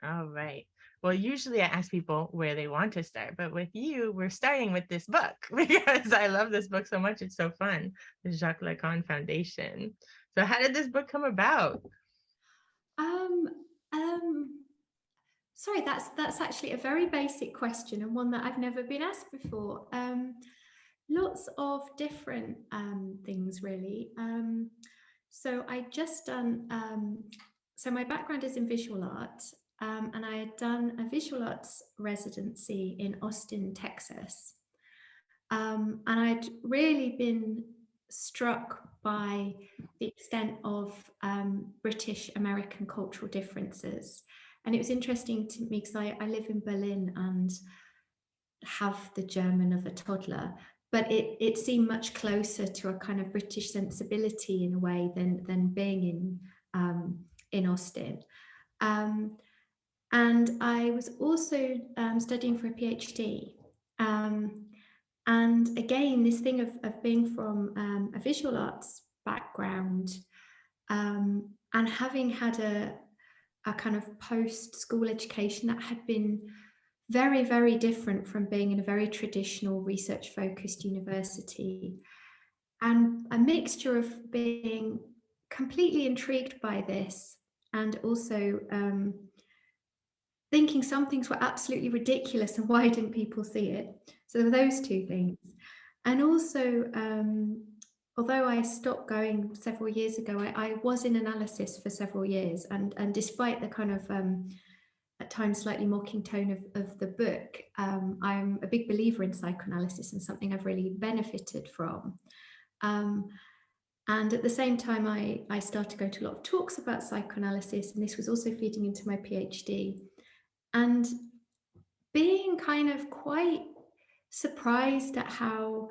All right. Well, usually I ask people where they want to start, but with you, we're starting with this book because I love this book so much. It's so fun. The Jacques Lacan Foundation. So, how did this book come about? Um, um, Sorry, that's actually a very basic question and one that I've never been asked before. Lots of different things, really. So I just done. So my background is in visual art, and I had done a visual arts residency in Austin, Texas, and I'd really been struck by the extent of British American cultural differences. And it was interesting to me because I live in Berlin and have the German of a toddler, but it seemed much closer to a kind of British sensibility in a way than being in Austin. Um, and I was also studying for a PhD. Um, and again, this thing of being from a visual arts background and having had a kind of post-school education that had been very, very different from being in a very traditional research-focused university, and a mixture of being completely intrigued by this and also thinking some things were absolutely ridiculous and why didn't people see it? So there were those two things. And also, although I stopped going several years ago, I was in analysis for several years. And despite the kind of, at times, slightly mocking tone of the book, I'm a big believer in psychoanalysis and something I've really benefited from. Um, and at the same time, I started going to a lot of talks about psychoanalysis, and this was also feeding into my PhD. And being kind of quite surprised at how,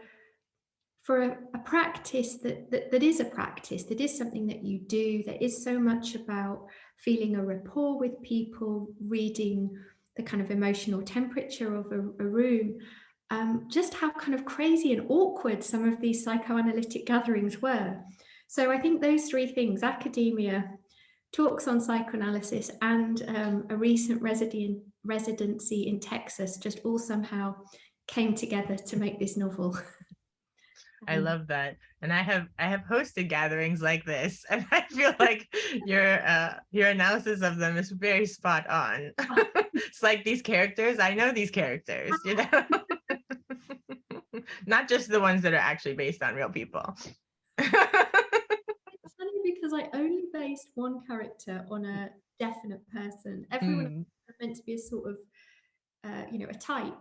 for a practice that is a practice, that is something that you do, that is so much about feeling a rapport with people, reading the kind of emotional temperature of a room, just how kind of crazy and awkward some of these psychoanalytic gatherings were. So I think those three things, academia, talks on psychoanalysis, and a recent residency in Texas, just all somehow came together to make this novel. I love that. And I have hosted gatherings like this, and I feel like your analysis of them is very spot on. It's like these characters, I know these characters, you know? Not just the ones that are actually based on real people. It's funny because I only based one character on a definite person. Everyone else Mm. is meant to be a sort of, a type.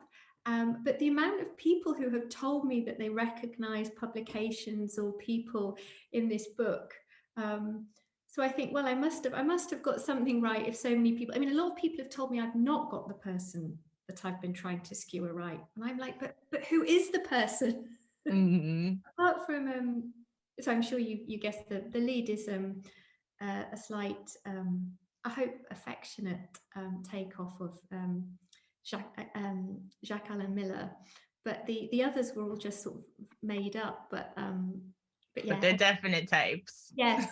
But the amount of people who have told me that they recognize publications or people in this book. So I think, well, I must have got something right if so many people. I mean, a lot of people have told me I've not got the person that I've been trying to skewer right, and I'm like, but who is the person? Mm. Apart from so I'm sure you guessed the lead is a slight I hope affectionate takeoff of Jacques Alan Miller, but the others were all just sort of made up. But But yeah, they're definite types. yes,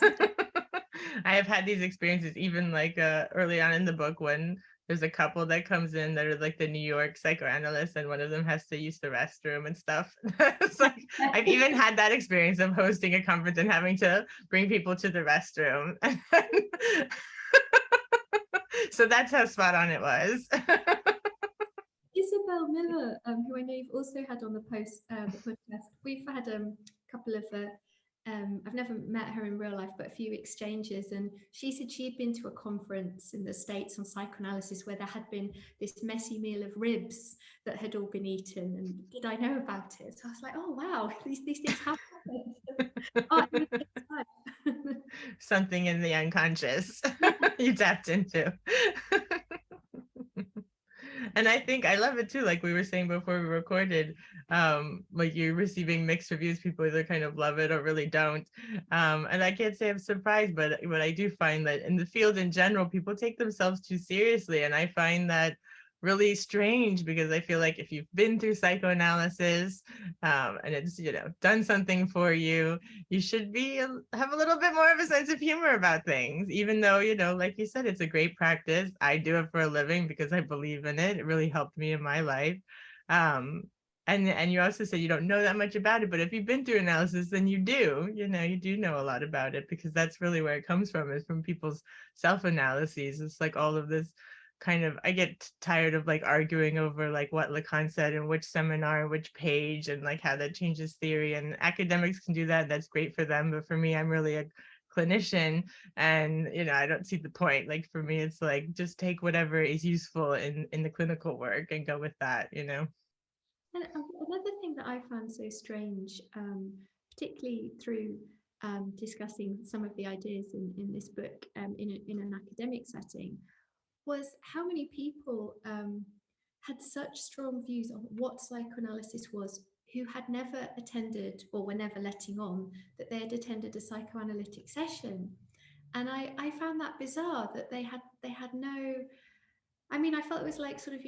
I have had these experiences even like early on in the book when there's a couple that comes in that are like the New York psychoanalysts and one of them has to use the restroom and stuff. It's like I've even had that experience of hosting a conference and having to bring people to the restroom. So that's how spot on it was. Isabel Miller, who I know you've also had on the podcast. We've had a couple of I've never met her in real life, but a few exchanges. And she said she'd been to a conference in the States on psychoanalysis where there had been this messy meal of ribs that had all been eaten. And did I know about it? So I was like, oh, wow, these things happen. Oh, it takes time. Something in the unconscious Yeah. you tapped into. And I think I love it too. Like we were saying before we recorded, like you're receiving mixed reviews. People either kind of love it or really don't. And I can't say I'm surprised, but I do find that in the field in general, people take themselves too seriously. And I find that really strange, because I feel like if you've been through psychoanalysis, and it's, done something for you, you should have a little bit more of a sense of humor about things, even though, like you said, it's a great practice. I do it for a living because I believe in it. It really helped me in my life. Um, and you also said you don't know that much about it, but if you've been through analysis, then you do, you do know a lot about it, because that's really where it comes from, is from people's self-analyses. It's like all of this kind of, I get tired of like arguing over like what Lacan said and which seminar and which page, and like how that changes theory. And academics can do that. That's great for them. But for me, I'm really a clinician, and I don't see the point. Like for me, it's like, just take whatever is useful in the clinical work and go with that. And another thing that I found so strange, particularly through discussing some of the ideas in this book in an academic setting, was how many people had such strong views on what psychoanalysis was, who had never attended or were never letting on that they had attended a psychoanalytic session. And I found that bizarre, that they had no, I mean, I felt it was like sort of,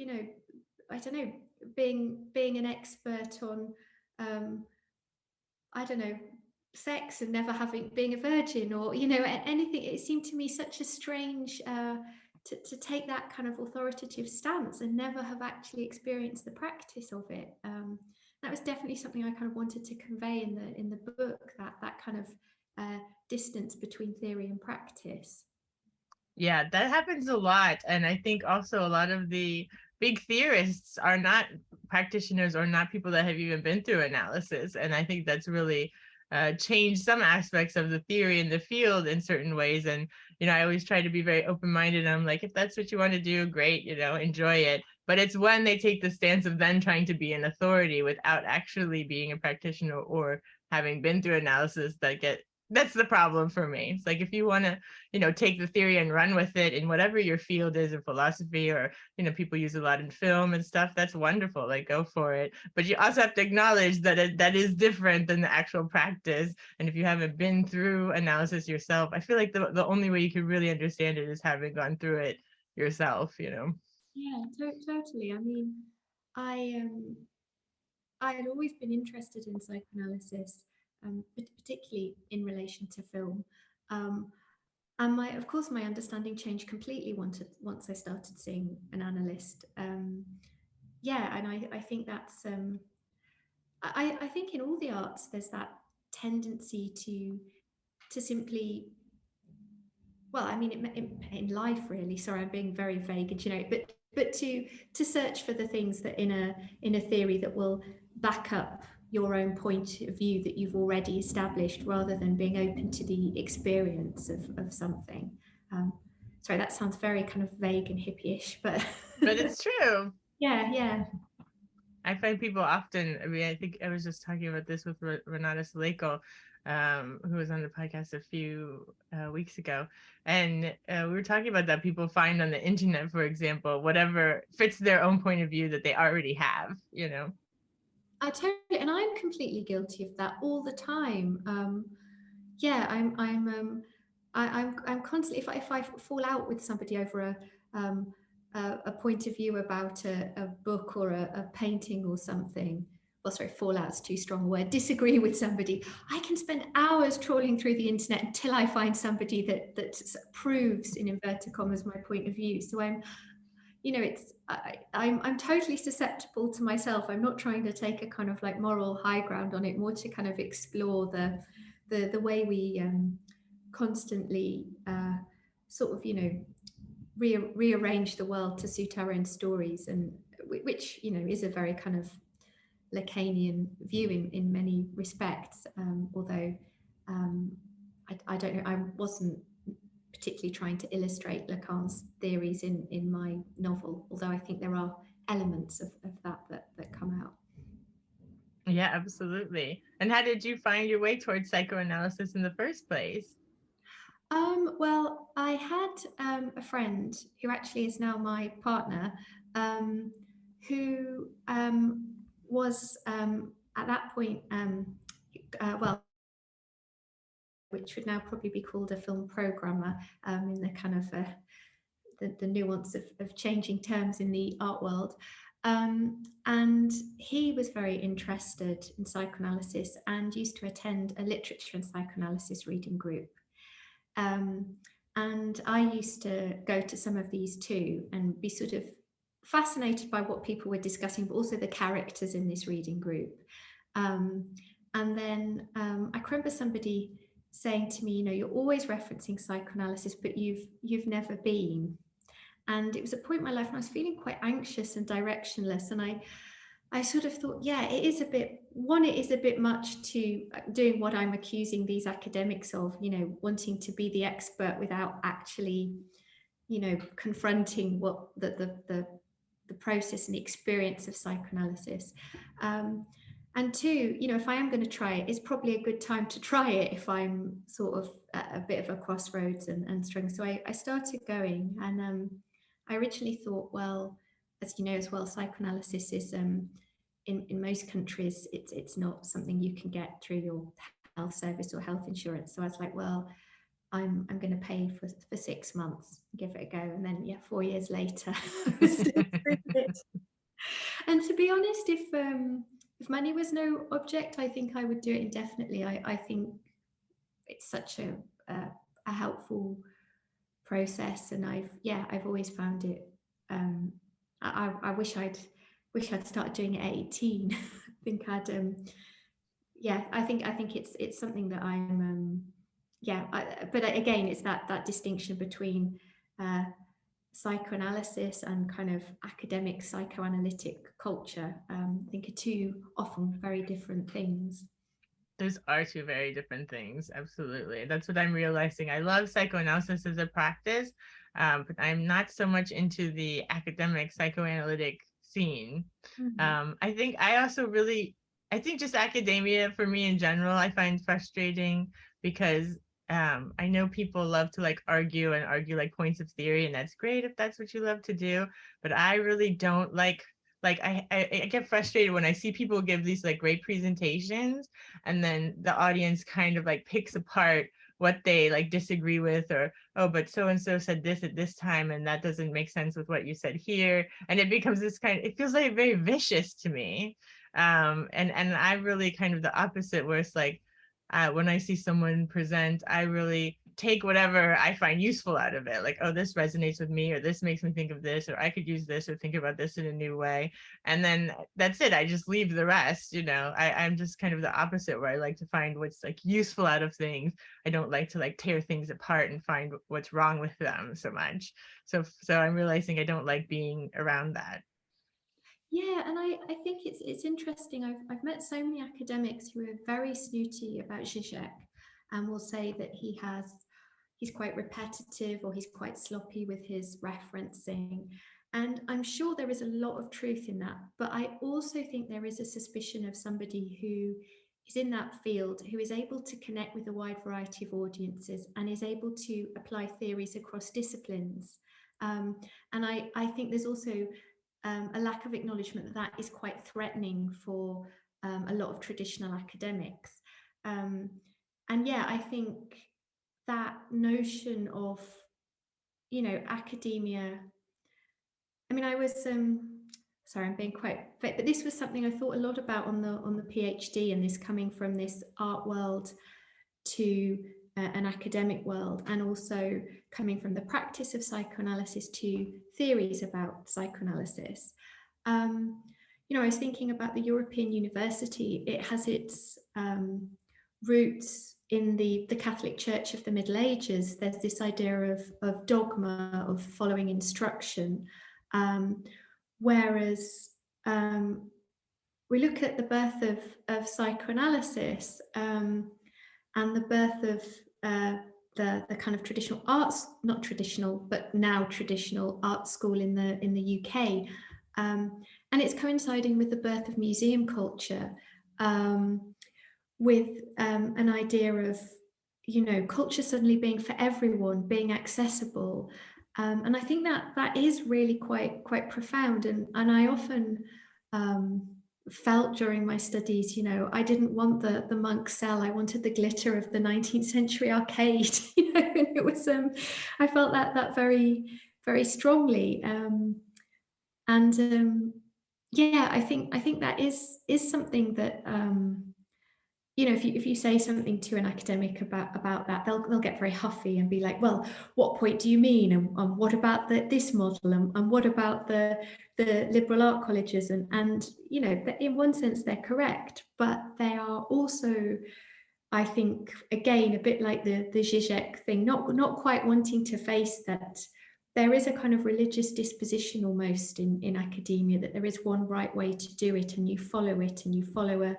I don't know, being an expert on I don't know, sex and never having being a virgin, or anything. It seemed to me such a strange to take that kind of authoritative stance and never have actually experienced the practice of it. That was definitely something I kind of wanted to convey in the book, that kind of distance between theory and practice. Yeah, that happens a lot. And I think also a lot of the big theorists are not practitioners, or not people that have even been through analysis. And I think that's really changed some aspects of the theory in the field in certain ways. And, I always try to be very open-minded. I'm like, if that's what you want to do, great, enjoy it. But it's when they take the stance of then trying to be an authority without actually being a practitioner or having been through analysis that's the problem for me. It's like, if you want to take the theory and run with it in whatever your field is in philosophy, or people use a lot in film and stuff, that's wonderful, like go for it. But you also have to acknowledge that that is different than the actual practice. And if you haven't been through analysis yourself, I feel like the only way you can really understand it is having gone through it yourself. Yeah, totally. I mean, I had always been interested in psychoanalysis, particularly in relation to film. Um, and of course, my understanding changed completely once I started seeing an analyst. Yeah, and I think that's I think in all the arts there's that tendency to simply, well, I mean, in life really. Sorry, I'm being very vague, and but to search for the things that in a theory that will back up your own point of view that you've already established, rather than being open to the experience of something. Um, sorry, that sounds very kind of vague and hippie-ish, but But it's true. yeah. I find people often, I mean, I think I was just talking about this with Renata Saleko, who was on the podcast a few weeks ago. And we were talking about that people find on the internet, for example, whatever fits their own point of view that they already have. I totally, and I'm completely guilty of that all the time. Yeah, I'm constantly, if I fall out with somebody over a point of view about a book or a painting or something. Well, sorry, fallout's too strong a word. Disagree with somebody, I can spend hours trawling through the internet until I find somebody that proves, in inverted commas, my point of view. So I'm totally susceptible to myself. I'm not trying to take a kind of like moral high ground on it, more to kind of explore the way we constantly sort of rearrange the world to suit our own stories, and which is a very kind of Lacanian view in many respects, although I don't know, I wasn't particularly trying to illustrate Lacan's theories in my novel, although I think there are elements of that come out. Yeah, absolutely. And how did you find your way towards psychoanalysis in the first place? Well, I had a friend who actually is now my partner, who was at that point, well, which would now probably be called a film programmer, in the kind of the nuance of changing terms in the art world. And he was very interested in psychoanalysis and used to attend a literature and psychoanalysis reading group. And I used to go to some of these too and be sort of fascinated by what people were discussing, but also the characters in this reading group. And then I remember somebody saying to me, you know, you're always referencing psychoanalysis, but you've never been. And it was a point in my life when I was feeling quite anxious and directionless. And I sort of thought, yeah, it is a bit much to doing what I'm accusing these academics of, you know, wanting to be the expert without actually, you know, confronting what the process and the experience of psychoanalysis. And two, you know, if I am going to try it, it's probably a good time to try it if I'm sort of at a bit of a crossroads and struggling. So I started going, and I originally thought, well, as you know as well, psychoanalysis is in most countries, it's not something you can get through your health service or health insurance. So I was like, well, I'm going to pay for 6 months, give it a go, and then 4 years later, and to be honest, if money was no object, I think I would do it indefinitely. I think it's such a helpful process, and I've always found it. I wish I'd started doing it at 18. I think I'd I think it's something that I'm but again, it's that distinction between psychoanalysis and kind of academic psychoanalytic culture. I think are two often very different things. Those are two very different things. Absolutely. That's what I'm realizing. I love psychoanalysis as a practice, but I'm not so much into the academic psychoanalytic scene. Mm-hmm. I think just academia for me in general, I find frustrating because I know people love to like argue like points of theory, and that's great if that's what you love to do. But I really don't like I get frustrated when I see people give these like great presentations and then the audience kind of like picks apart what they like disagree with, or oh, but so and so said this at this time and that doesn't make sense with what you said here, and it becomes this it feels like very vicious to me. And I really kind of the opposite, where it's like when I see someone present, I really take whatever I find useful out of it. Like, oh, this resonates with me, or this makes me think of this, or I could use this or think about this in a new way. And then that's it. I just leave the rest, you know. I'm just kind of the opposite, where I like to find what's like useful out of things. I don't like to like tear things apart and find what's wrong with them so much. So I'm realizing I don't like being around that. Yeah, and I think it's interesting. I've met so many academics who are very snooty about Zizek and will say that he's quite repetitive or he's quite sloppy with his referencing. And I'm sure there is a lot of truth in that. But I also think there is a suspicion of somebody who is in that field, who is able to connect with a wide variety of audiences and is able to apply theories across disciplines. And I think there's also a lack of acknowledgement that is quite threatening for a lot of traditional academics. And I think that notion of, you know, academia, I mean, I was sorry, I'm being quite vague, but this was something I thought a lot about on the PhD, and this coming from this art world to an academic world, and also coming from the practice of psychoanalysis to theories about psychoanalysis. You know, I was thinking about the European University. It has its roots in the Catholic Church of the Middle Ages. There's this idea of dogma, of following instruction, whereas we look at the birth of psychoanalysis and the birth of the kind of traditional arts, not traditional, but now traditional art school in the UK. And it's coinciding with the birth of museum culture, with an idea of, you know, culture suddenly being for everyone, being accessible. And I think that is really quite profound. And I often felt during my studies, you know, I didn't want the monk cell. I wanted the glitter of the 19th century arcade. You know, and it was I felt that very very strongly. And yeah, I think that is something that you know, if you say something to an academic about that, they'll get very huffy and be like, well, what point do you mean? And what about this model? And what about the liberal art colleges? And you know, in one sense they're correct, but they are also, I think, again, a bit like the Zizek thing, not quite wanting to face that there is a kind of religious disposition almost in academia, that there is one right way to do it, and you follow it, and you follow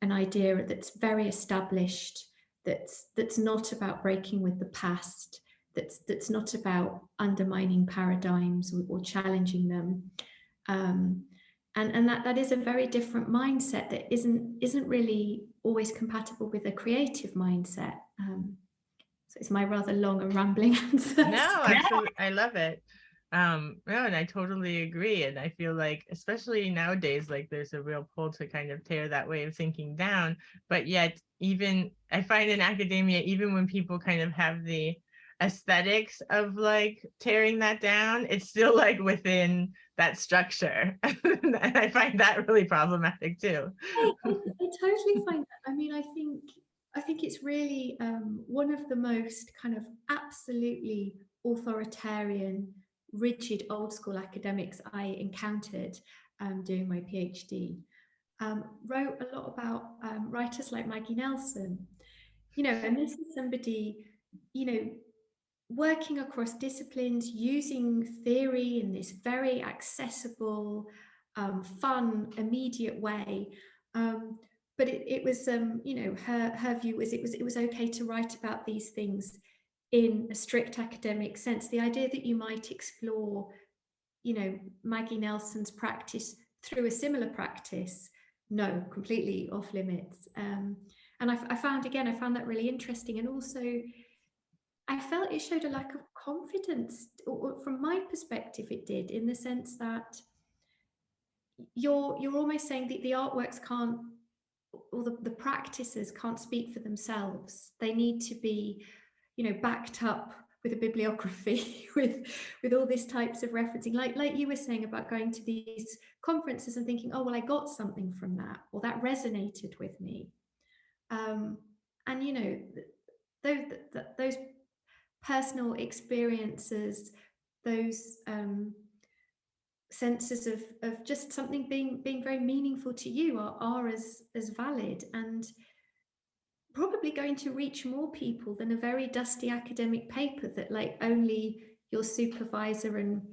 an idea that's very established, that's not about breaking with the past, that's not about undermining paradigms or challenging them. And that is a very different mindset that isn't really always compatible with a creative mindset. So it's my rather long and rambling answer. No, absolutely. I love it. No, and I totally agree. And I feel like, especially nowadays, like there's a real pull to kind of tear that way of thinking down. But yet, even I find in academia, even when people kind of have the aesthetics of like tearing that down, it's still like within that structure. And I find that really problematic too. I totally find that. I mean, I think it's really one of the most kind of absolutely authoritarian, rigid, old school academics I encountered doing my PhD. Wrote a lot about writers like Maggie Nelson, you know, and this is somebody, you know, working across disciplines, using theory in this very accessible, fun, immediate way. But it was, you know, her view was it was okay to write about these things in a strict academic sense. The idea that you might explore, you know, Maggie Nelson's practice through a similar practice, no, completely off limits. And I found that really interesting, and also I felt it showed a lack of confidence, or from my perspective, it did, in the sense that you're almost saying that the artworks can't, or the practices can't speak for themselves. They need to be, you know, backed up with a bibliography, with all these types of referencing, like you were saying about going to these conferences and thinking, oh well, I got something from that, or that resonated with me. And you know, those personal experiences, those senses of just something being very meaningful to you are as valid, and probably going to reach more people than a very dusty academic paper that like only your supervisor and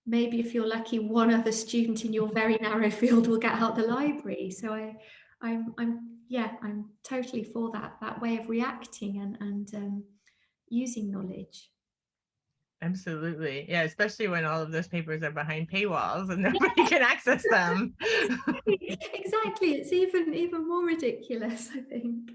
maybe, if you're lucky, one other student in your very narrow field will get out the library. So I'm totally for that way of reacting and using knowledge. Absolutely. Yeah, especially when all of those papers are behind paywalls and nobody can access them. Exactly. It's even more ridiculous, I think.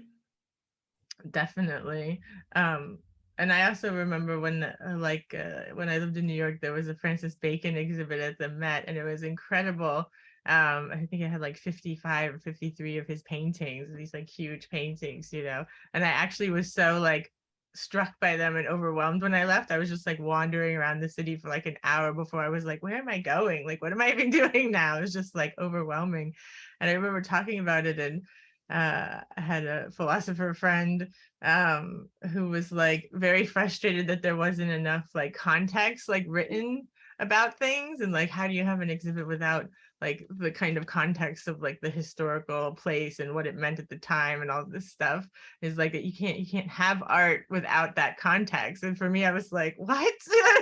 Definitely. And I also remember when when I lived in New York, there was a Francis Bacon exhibit at the Met, and it was incredible. I think it had like 55 or 53 of his paintings, these like huge paintings, you know. And I actually was so like struck by them and overwhelmed when I left. I was just like wandering around the city for like an hour before I was like, where am I going? Like, what am I even doing now? It was just like overwhelming. And I remember talking about it, and I had a philosopher friend who was like very frustrated that there wasn't enough like context like written about things, and like how do you have an exhibit without like the kind of context of like the historical place and what it meant at the time and all this stuff. Is like that you can't have art without that context. And for me, I was like, what? I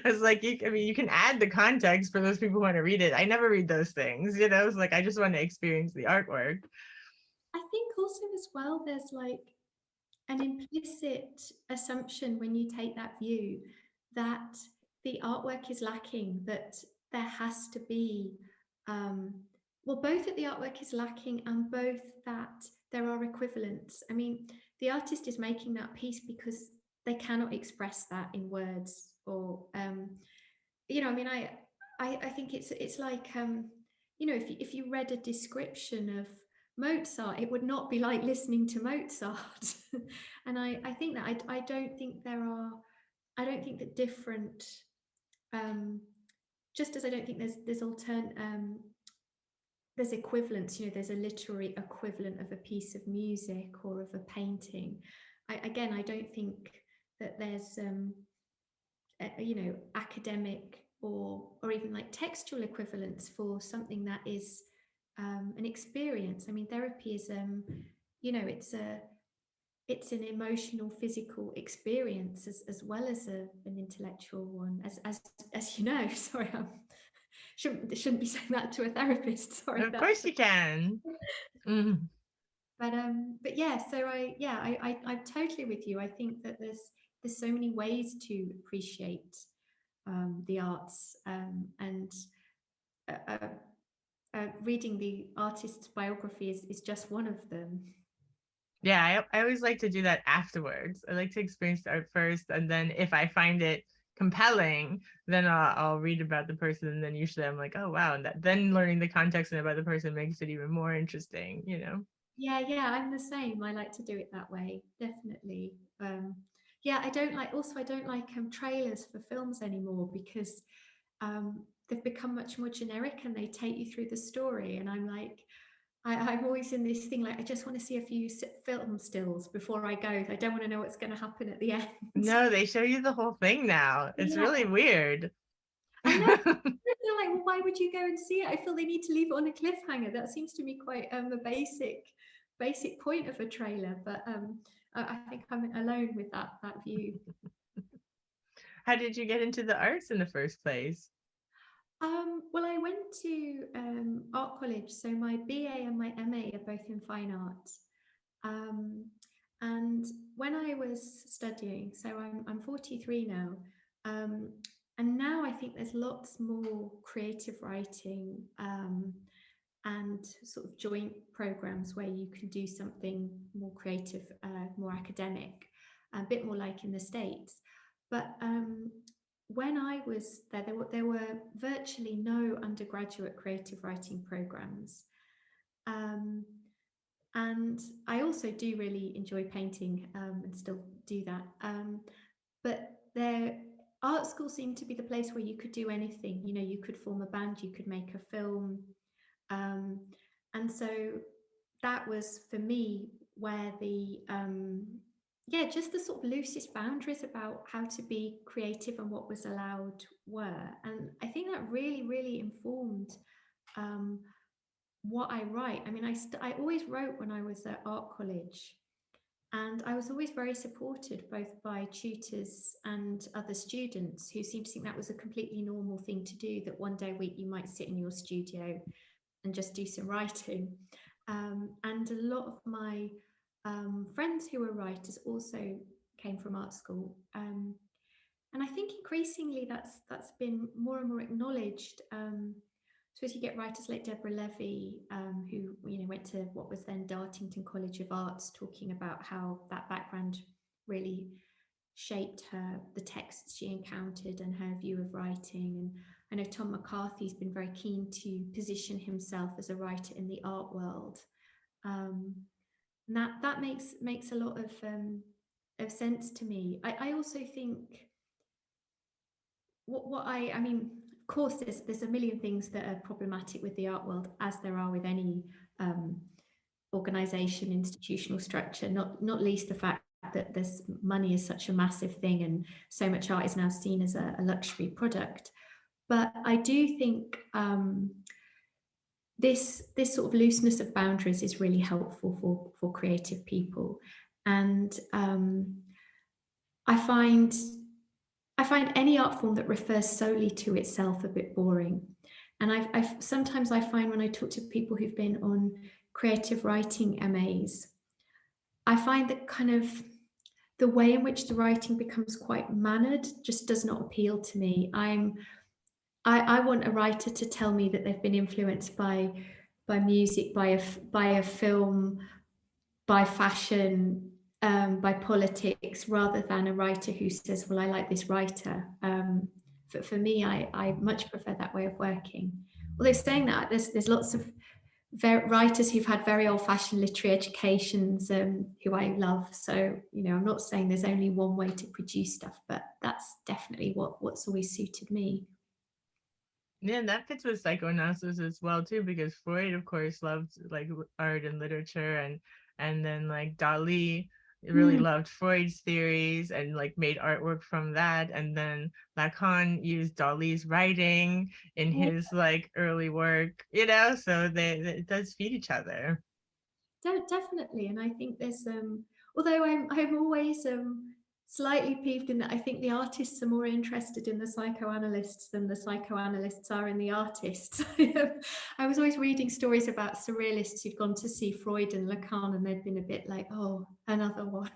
was like, I mean, you can add the context for those people who want to read it. I never read those things, you know. It's like I just want to experience the artwork. I think also as well, there's like an implicit assumption when you take that view that the artwork is lacking, that there has to be, well, both that the artwork is lacking and both that there are equivalents. I mean, the artist is making that piece because they cannot express that in words, or, you know, I mean, I think it's like, you know, if you read a description of Mozart, it would not be like listening to Mozart. And I think that I don't think there are I don't think that different, just as I don't think there's equivalents, there's a literary equivalent of a piece of music or of a painting. I don't think that there's academic or even like textual equivalents for something that is an experience. I mean, therapy is it's an emotional, physical experience as well as an intellectual one. As you know, sorry, I shouldn't be saying that to a therapist. Sorry, Of course you can. Mm. But yeah, so I'm totally with you. I think that there's so many ways to appreciate the arts, and uh, reading the artist's biography is just one of them. Yeah, I always like to do that afterwards. I like to experience the art first, and then if I find it compelling, then I'll read about the person, and then usually I'm like, oh wow, and then learning the context and about the person makes it even more interesting, you know? Yeah, I'm the same. I like to do it that way, definitely. Yeah, I don't like trailers for films anymore because they've become much more generic and they take you through the story. And I'm like, I'm always in this thing like, I just want to see a few film stills before I go. I don't want to know what's going to happen at the end. No, they show you the whole thing now. It's Yeah, really weird. I know. They're like, well, why would you go and see it? I feel they need to leave it on a cliffhanger. That seems to me quite a basic point of a trailer, but I think I'm alone with that view. How did you get into the arts in the first place? Well, I went to art college, so my BA and my MA are both in fine arts. Um, and when I was studying, so I'm 43 now, and now I think there's lots more creative writing, and sort of joint programs where you can do something more creative, more academic, a bit more like in the States. But when I was there were virtually no undergraduate creative writing programs. Um, and I also do really enjoy painting, and still do that. But art school seemed to be the place where you could do anything. You could form a band, you could make a film, um, and so that was for me where just the sort of loosest boundaries about how to be creative and what was allowed were. And I think that really, really informed um, what I write. I mean, I always wrote when I was at art college, and I was always very supported both by tutors and other students who seemed to think that was a completely normal thing to do, that one day a week you might sit in your studio and just do some writing. And a lot of my friends who were writers also came from art school. And I think increasingly that's been more and more acknowledged. So as you get writers like Deborah Levy, who went to what was then Dartington College of Arts, talking about how that background really shaped the texts she encountered and her view of writing. And I know Tom McCarthy's been very keen to position himself as a writer in the art world. And that makes a lot of sense to me. I also think I mean, of course, there's a million things that are problematic with the art world, as there are with any organization, institutional structure, not least the fact that this money is such a massive thing and so much art is now seen as a luxury product. But I do think this sort of looseness of boundaries is really helpful for creative people. And I find any art form that refers solely to itself a bit boring. And sometimes I find when I talk to people who've been on creative writing MAs, I find that kind of the way in which the writing becomes quite mannered just does not appeal to me. I want a writer to tell me that they've been influenced by music, by a film, by fashion, by politics, rather than a writer who says, well, I like this writer. For me, I much prefer that way of working. Although saying that, there's lots of writers who've had very old-fashioned literary educations, who I love. So, I'm not saying there's only one way to produce stuff, but that's definitely what's always suited me. Yeah, and that fits with psychoanalysis as well too, because Freud, of course, loved like art and literature, and then like Dali really Mm. loved Freud's theories and like made artwork from that, and then Lacan used Dali's writing in his like early work, so it does feed each other. Definitely, and I think there's although I'm always slightly peeved in that I think the artists are more interested in the psychoanalysts than the psychoanalysts are in the artists. I was always reading stories about surrealists who'd gone to see Freud and Lacan, and they'd been a bit like, oh, another one.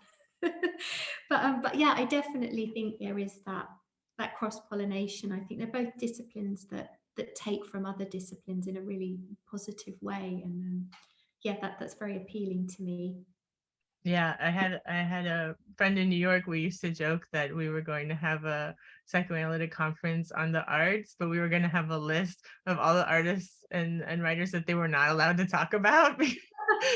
But yeah, I definitely think there is that cross pollination. I think they're both disciplines that take from other disciplines in a really positive way, and yeah, that's very appealing to me. Yeah, I had a friend in New York. We used to joke that we were going to have a psychoanalytic conference on the arts, but we were going to have a list of all the artists and writers that they were not allowed to talk about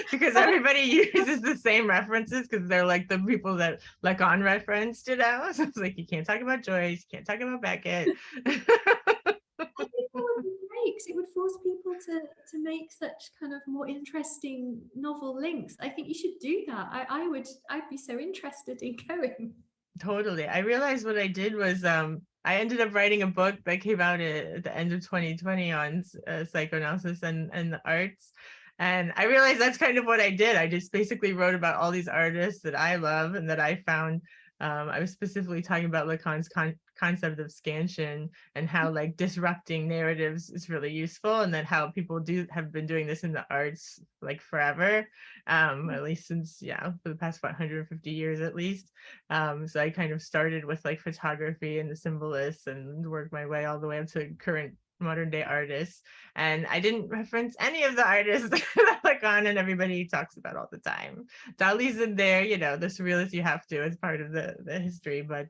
because everybody uses the same references because they're like the people that Lacan referenced, So it's like you can't talk about Joyce, you can't talk about Beckett. I think that would be great because it would force people to make such kind of more interesting novel links. I think you should do that. I'd be so interested in going. Totally. I realized what I did was I ended up writing a book that came out at the end of 2020 on psychoanalysis and the arts. And I realized that's kind of what I did. I just basically wrote about all these artists that I love and that I found. I was specifically talking about Lacan's concept of scansion and how like disrupting narratives is really useful, and that how people have been doing this in the arts like forever, at least since for the past 150 years at least. So I kind of started with like photography and the symbolists and worked my way all the way up to current modern day artists. And I didn't reference any of the artists that Lacan and everybody talks about all the time. Dali's in there, the surrealists you have to as part of the history. But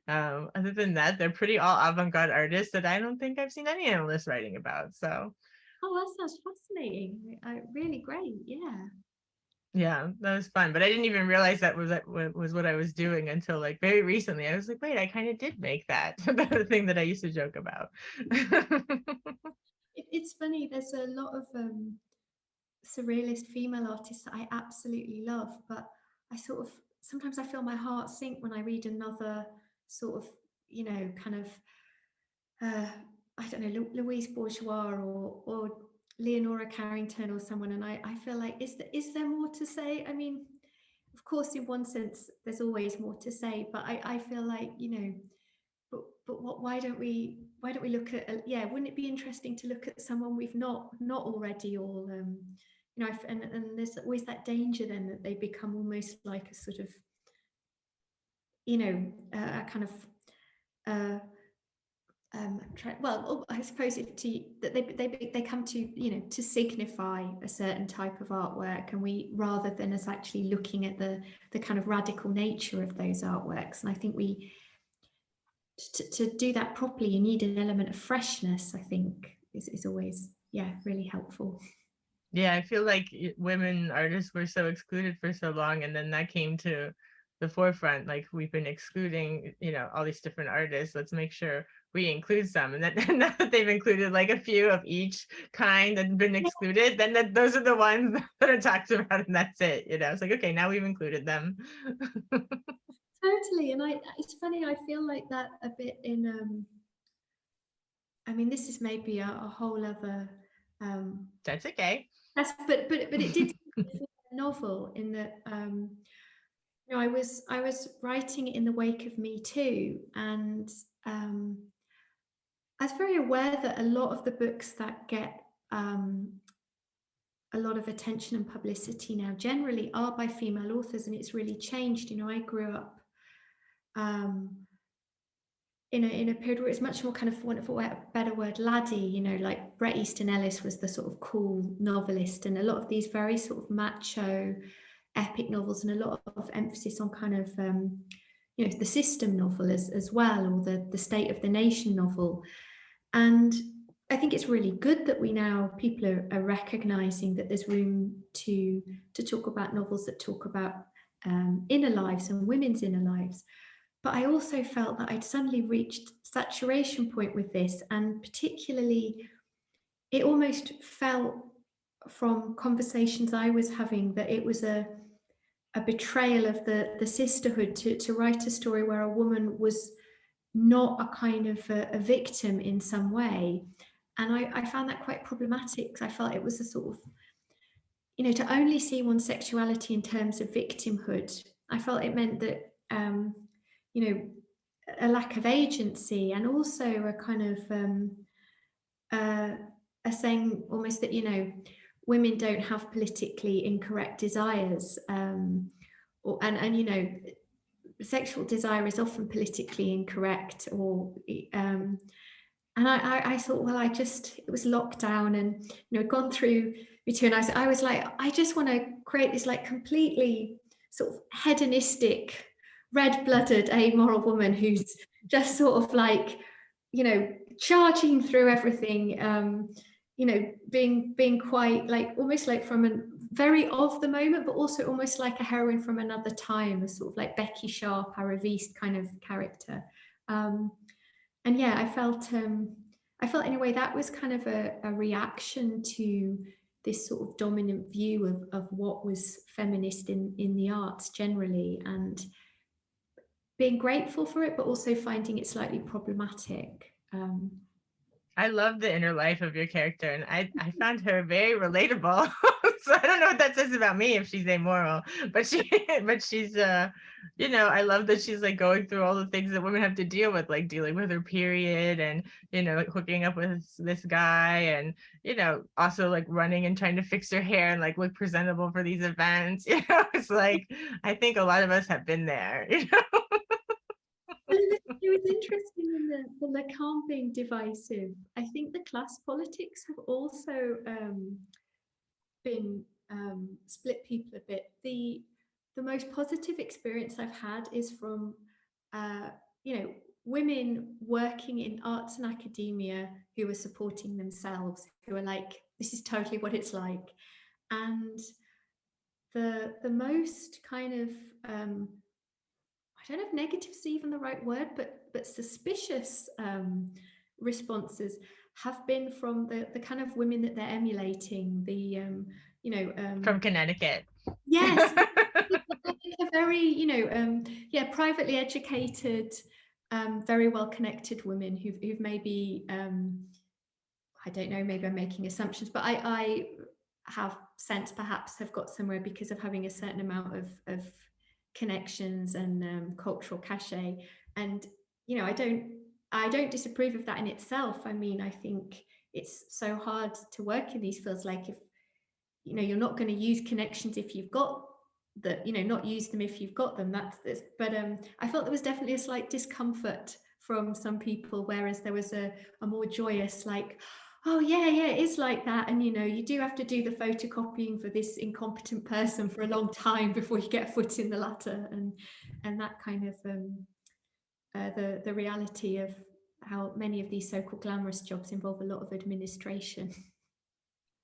other than that, they're pretty all avant-garde artists that I don't think I've seen any analysts writing about. So Oh, that sounds fascinating. Really great. Yeah. yeah, that was fun. But I didn't even realize that was what I was doing until like very recently. I was like, wait, I kind of did make that the thing that I used to joke about. It's funny. There's a lot of surrealist female artists that I absolutely love, but I sort of sometimes I feel my heart sink when I read another sort of, kind of I don't know, Louise Bourgeois or Leonora Carrington or someone, and I feel like is there more to say? I mean, of course, in one sense, there's always more to say, but I feel like but why don't we look at wouldn't it be interesting to look at someone we've not already all and there's always that danger then that they become almost like a sort of a kind of uh, I suppose that they come to to signify a certain type of artwork, and we rather than us actually looking at the kind of radical nature of those artworks. And I think we to do that properly, you need an element of freshness. I think is always really helpful. Yeah, I feel like women artists were so excluded for so long, and then that came to the forefront. Like we've been excluding, all these different artists. Let's make sure we include some. And then now that they've included like a few of each kind that's been excluded, then those are the ones that are talked about, and that's it. It's like, okay, now we've included them. Totally, and it's funny. I feel like that a bit in. I mean, this is maybe a whole other. That's okay. But it did a novel in that. I was writing in the wake of Me Too, and I was very aware that a lot of the books that get a lot of attention and publicity now generally are by female authors, and it's really changed. I grew up in a period where it's much more kind of, for a better word, laddie. Like Bret Easton Ellis was the sort of cool novelist, and a lot of these very sort of macho epic novels, and a lot of emphasis on kind of the system novel as well, or the state of the nation novel. And I think it's really good that people are recognizing that there's room to talk about novels that talk about inner lives and women's inner lives. But I also felt that I'd suddenly reached saturation point with this, and particularly it almost felt from conversations I was having that it was a betrayal of the sisterhood to write a story where a woman was not a kind of a victim in some way. And I found that quite problematic because I felt it was a sort of, to only see one's sexuality in terms of victimhood. I felt it meant that, you know, a lack of agency, and also a kind of uh, a saying almost that, women don't have politically incorrect desires, and sexual desire is often politically incorrect, or and I thought, well, it was lockdown, and gone through me too, and I was like, I just want to create this like completely sort of hedonistic, red-blooded, amoral woman who's just sort of like, charging through everything, being quite like almost like from a very of the moment, but also almost like a heroine from another time, a sort of like Becky Sharp, Aravist kind of character. And yeah, I felt in a way that was kind of a reaction to this sort of dominant view of what was feminist in the arts generally, and being grateful for it, but also finding it slightly problematic. I love the inner life of your character, and I found her very relatable. So I don't know what that says about me if she's amoral, but she's I love that she's like going through all the things that women have to deal with, like dealing with her period, and hooking up with this guy, and also like running and trying to fix her hair and like look presentable for these events. It's like I think a lot of us have been there. It was interesting in the Lacan being divisive. I think the class politics have also been split people a bit. The most positive experience I've had is from uh, women working in arts and academia who are supporting themselves, who are like, this is totally what it's like. And the most kind of I don't know if negative is even the right word, but suspicious responses have been from the kind of women that they're emulating. From Connecticut. Yes, a very privately educated, very well connected women who've maybe I don't know, maybe I'm making assumptions, but I have sense perhaps have got somewhere because of having a certain amount of connections and cultural cachet. And I don't disapprove of that in itself. I mean, I think it's so hard to work in these fields. Like, if you're not going to use connections if you've got that, not use them if you've got them. That's this. But I felt there was definitely a slight discomfort from some people, whereas there was a more joyous, like, oh yeah, it is like that, and you do have to do the photocopying for this incompetent person for a long time before you get a foot in the ladder, and that kind of the reality of how many of these so-called glamorous jobs involve a lot of administration.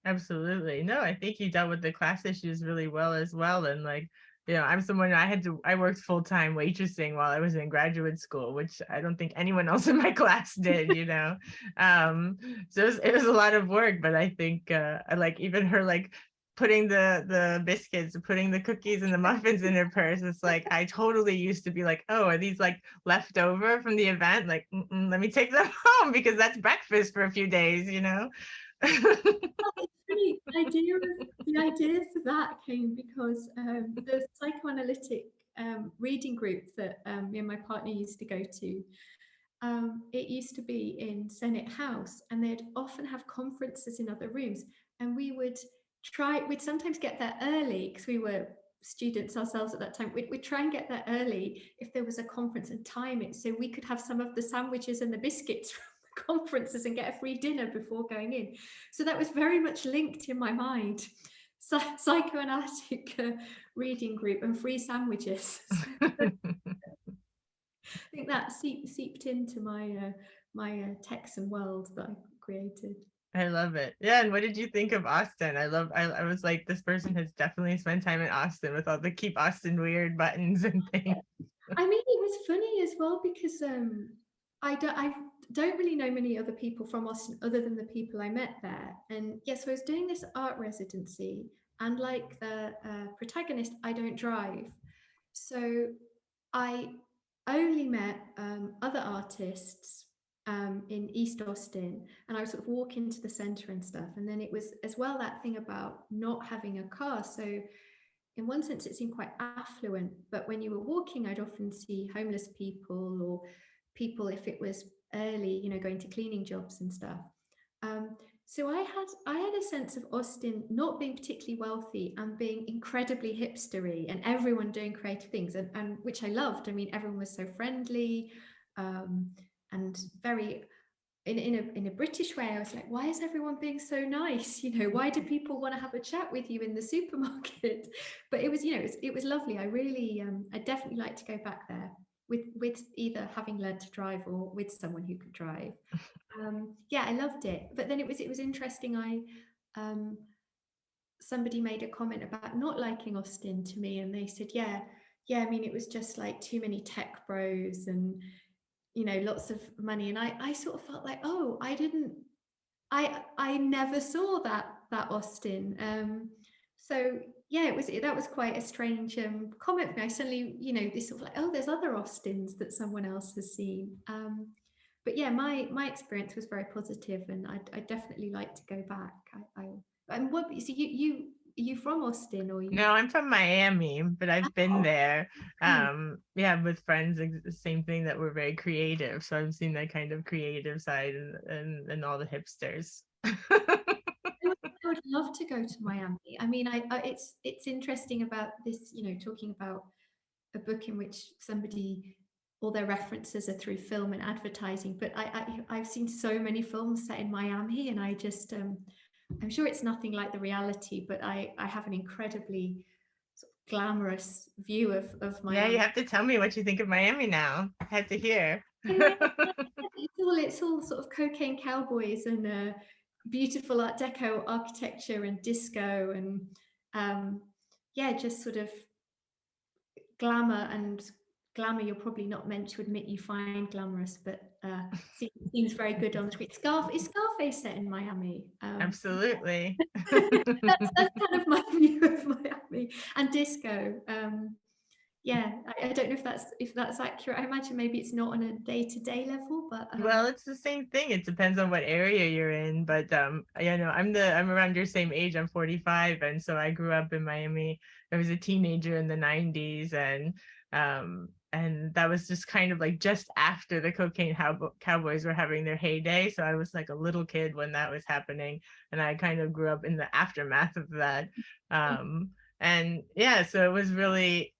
Absolutely. No, I think you dealt with the class issues really well as well. And like, I'm someone I worked full-time waitressing while I was in graduate school, which I don't think anyone else in my class did. So it was a lot of work, but I think I like even her like putting the biscuits, putting the cookies and the muffins in her purse. It's like I totally used to be like, oh, are these like left over from the event? Like, let me take them home because that's breakfast for a few days. The idea for that came because the psychoanalytic reading group that me and my partner used to go to, it used to be in Senate House, and they'd often have conferences in other rooms, and we'd sometimes get there early because we were students ourselves at that time. We'd try and get there early if there was a conference and time it so we could have some of the sandwiches and the biscuits from the conferences and get a free dinner before going in. So that was very much linked in my mind. Psychoanalytic reading group and free sandwiches. I think that seeped into my Texan world that I created. I love it. Yeah, and what did you think of Austin? I was like, this person has definitely spent time in Austin with all the keep Austin weird buttons and things. I mean, it was funny as well because I don't really know many other people from Austin other than the people I met there. And yes, I was doing this art residency, and like the protagonist, I don't drive. So I only met other artists in East Austin, and I would sort of walk into the center and stuff. And then it was as well that thing about not having a car. So in one sense, it seemed quite affluent, but when you were walking, I'd often see homeless people or people, if it was early, you know, going to cleaning jobs and stuff. So I had a sense of Austin not being particularly wealthy and being incredibly hipstery and everyone doing creative things, and which I loved. I mean, everyone was so friendly and very in a British way. I was like, why is everyone being so nice? You know, why do people want to have a chat with you in the supermarket? But it was, you know, it was lovely. I really, I definitely like to go back there with either having learned to drive or with someone who could drive. Yeah, I loved it. But then it was interesting. Somebody made a comment about not liking Austin to me, and they said, yeah. I mean, it was just like too many tech bros and you know lots of money, and I sort of felt like, oh, I never saw that Austin. So yeah, that was quite a strange comment for me. I suddenly, you know, this sort of like, oh, there's other Austins that someone else has seen. But yeah, my experience was very positive, and I definitely like to go back. And what? So are you from Austin or you? No, I'm from Miami, but I've been Oh, there. okay. Yeah, with friends, the same thing, that we're very creative. So I've seen that kind of creative side and all the hipsters. I would love to go to Miami. I mean, it's interesting about this, you know, talking about a book in which somebody all their references are through film and advertising. But I've seen so many films set in Miami, and I just I'm sure it's nothing like the reality, but I have an incredibly sort of glamorous view of Yeah, you Miami. have to tell me what you think of Miami now. I have to hear. Yeah, it's all sort of cocaine cowboys and beautiful Art Deco architecture and disco and yeah, just sort of glamour and glamour you're probably not meant to admit you find glamorous, but seems very good on the screen. Is Scarface set in Miami? Absolutely. That's kind of my view of Miami and disco. Yeah, I don't know if that's accurate. I imagine maybe it's not on a day-to-day level, but Well, it's the same thing. It depends on what area you're in, but you know, I'm around your same age. I'm 45, and so I grew up in Miami. I was a teenager in the 90s, and that was just kind of like just after the cocaine cowboys were having their heyday. So I was like a little kid when that was happening, and I kind of grew up in the aftermath of that. Um, and yeah, so it was really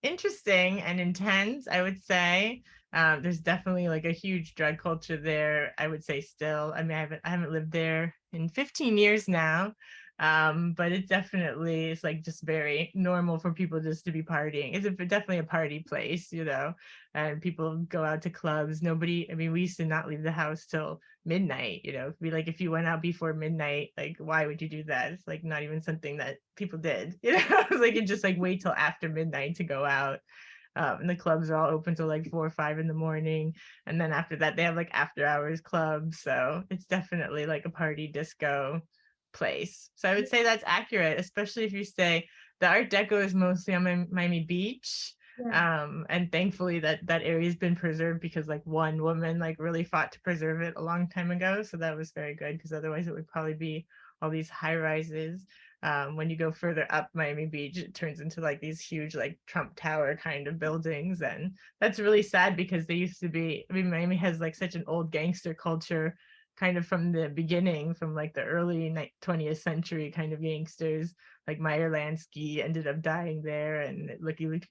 interesting and intense, I would say. There's definitely like a huge drug culture there, I would say still. I mean, I haven't lived there in 15 years now. But it definitely is like just very normal for people just to be partying. It's definitely a party place, you know, and people go out to clubs. I mean, we used to not leave the house till midnight, you know. If you went out before midnight, like why would you do that? It's like not even something that people did, you know. It's like you just like wait till after midnight to go out. And the clubs are all open till like 4 or 5 in the morning, and then after that they have like after hours clubs. So it's definitely like a party disco place. So I would say that's accurate, especially if you say the Art Deco is mostly on Miami Beach. yeah. And thankfully that area has been preserved, because like one woman like really fought to preserve it a long time ago. So that was very good, because otherwise it would probably be all these high rises. When you go further up Miami Beach, it turns into like these huge like Trump Tower kind of buildings. And that's really sad, because they used to be, I mean, Miami has like such an old gangster culture kind of from the beginning, from like the early 20th century kind of gangsters, like Meyer Lansky ended up dying there, and